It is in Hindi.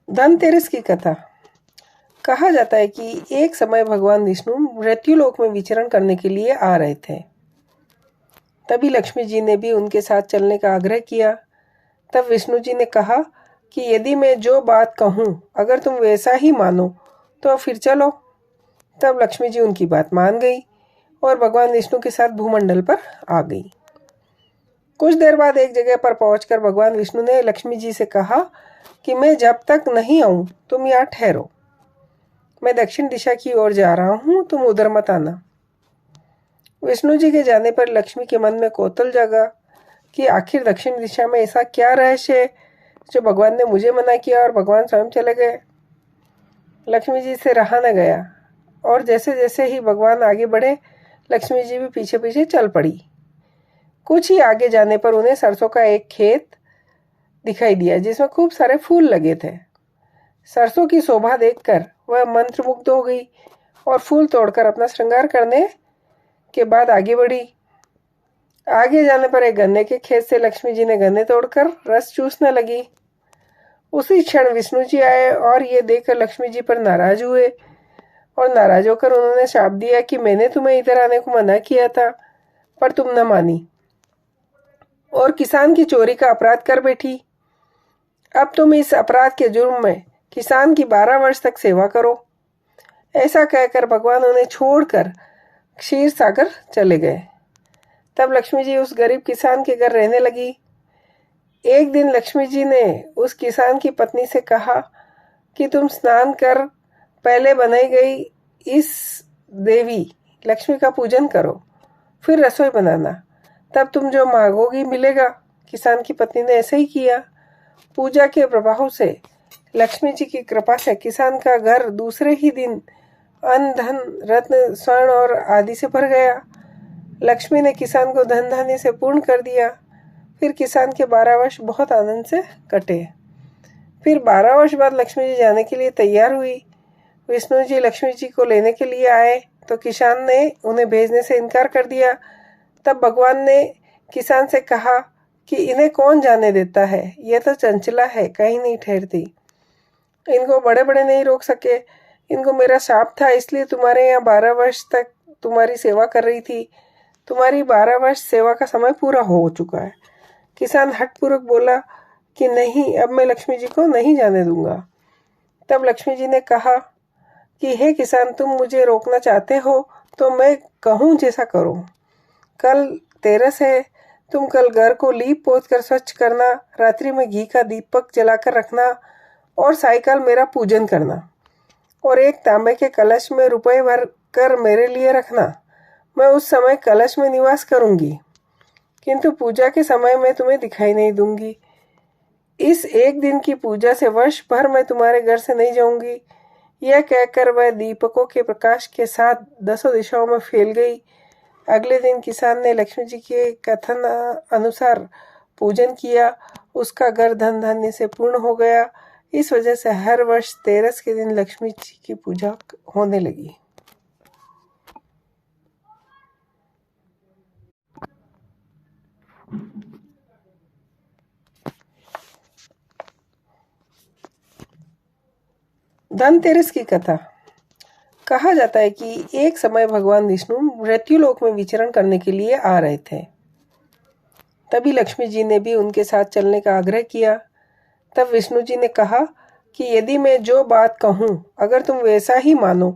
धनतेरस की कथा। कहा जाता है कि एक समय भगवान विष्णु मृत्युलोक में विचरण करने के लिए आ रहे थे। तभी लक्ष्मी जी ने भी उनके साथ चलने का आग्रह किया। तब विष्णु जी ने कहा कि यदि मैं जो बात कहूँ अगर तुम वैसा ही मानो तो फिर चलो। तब लक्ष्मी जी उनकी बात मान गई और भगवान विष्णु के साथ भूमंडल पर आ गई। कुछ देर बाद एक जगह पर पहुंचकर भगवान विष्णु ने लक्ष्मी जी से कहा कि मैं जब तक नहीं आऊं तुम यहाँ ठहरो। मैं दक्षिण दिशा की ओर जा रहा हूं, तुम उधर मत आना। विष्णु जी के जाने पर लक्ष्मी के मन में कौतूहल जागा कि आखिर दक्षिण दिशा में ऐसा क्या रहस्य है जो भगवान ने मुझे मना किया और भगवान स्वयं चले गए। लक्ष्मी जी से रहा न गया और जैसे जैसे ही भगवान आगे बढ़े लक्ष्मी जी भी पीछे पीछे चल पड़ी। कुछ ही आगे जाने पर उन्हें सरसों का एक खेत दिखाई दिया जिसमें खूब सारे फूल लगे थे। सरसों की शोभा देखकर वह मंत्रमुग्ध हो गई और फूल तोड़कर अपना श्रृंगार करने के बाद आगे बढ़ी। आगे जाने पर एक गन्ने के खेत से लक्ष्मी जी ने गन्ने तोड़कर रस चूसने लगी। उसी क्षण विष्णु जी आए और ये देखकर लक्ष्मी जी पर नाराज हुए और नाराज होकर उन्होंने शाप दिया कि मैंने तुम्हें इधर आने को मना किया था पर तुम न मानी और किसान की चोरी का अपराध कर बैठी। अब तुम इस अपराध के जुर्म में किसान की 12 वर्ष तक सेवा करो। ऐसा कहकर भगवान उन्हें छोड़कर क्षीर सागर चले गए। तब लक्ष्मी जी उस गरीब किसान के घर रहने लगी। एक दिन लक्ष्मी जी ने उस किसान की पत्नी से कहा कि तुम स्नान कर पहले बनाई गई इस देवी लक्ष्मी का पूजन करो, फिर रसोई बनाना, तब तुम जो मांगोगी मिलेगा। किसान की पत्नी ने ऐसे ही किया। पूजा के प्रभाव से लक्ष्मी जी की कृपा से किसान का घर दूसरे ही दिन अन्न धन रत्न स्वर्ण और आदि से भर गया। लक्ष्मी ने किसान को धन धान्य से पूर्ण कर दिया। फिर किसान के 12 वर्ष बहुत आनंद से कटे। फिर 12 वर्ष बाद लक्ष्मी जी जाने के लिए तैयार हुई। विष्णु जी लक्ष्मी जी को लेने के लिए आए तो किसान ने उन्हें भेजने से इनकार कर दिया। तब भगवान ने किसान से कहा कि इन्हें कौन जाने देता है, ये तो चंचला है, कहीं नहीं ठहरती। इनको बड़े बड़े नहीं रोक सके। इनको मेरा शाप था, इसलिए तुम्हारे यहाँ 12 वर्ष तक तुम्हारी सेवा कर रही थी। तुम्हारी 12 वर्ष सेवा का समय पूरा हो चुका है। किसान हठपूर्वक बोला कि नहीं, अब मैं लक्ष्मी जी को नहीं जाने दूंगा। तब लक्ष्मी जी ने कहा कि हे किसान, तुम मुझे रोकना चाहते हो तो मैं कहूँ जैसा करो। कल तेरस है, तुम कल घर को लीप पोत कर स्वच्छ करना, रात्रि में घी का दीपक जलाकर रखना और सायकाल मेरा पूजन करना और एक तांबे के कलश में रुपए भर कर मेरे लिए रखना। मैं उस समय कलश में निवास करूंगी, किंतु पूजा के समय मैं तुम्हें दिखाई नहीं दूंगी। इस एक दिन की पूजा से वर्ष भर मैं तुम्हारे घर से नहीं जाऊंगी। यह कहकर वह दीपकों के प्रकाश के साथ 10 दिशाओं में फैल गई। अगले दिन किसान ने लक्ष्मी जी के कथन अनुसार पूजन किया। उसका घर धन धान्य से पूर्ण हो गया। इस वजह से हर वर्ष तेरस के दिन लक्ष्मी जी की पूजा होने लगी। धनतेरस की कथा। कहा जाता है कि एक समय भगवान विष्णु मृत्युलोक में विचरण करने के लिए आ रहे थे। तभी लक्ष्मी जी ने भी उनके साथ चलने का आग्रह किया। तब विष्णु जी ने कहा कि यदि मैं जो बात कहूँ अगर तुम वैसा ही मानो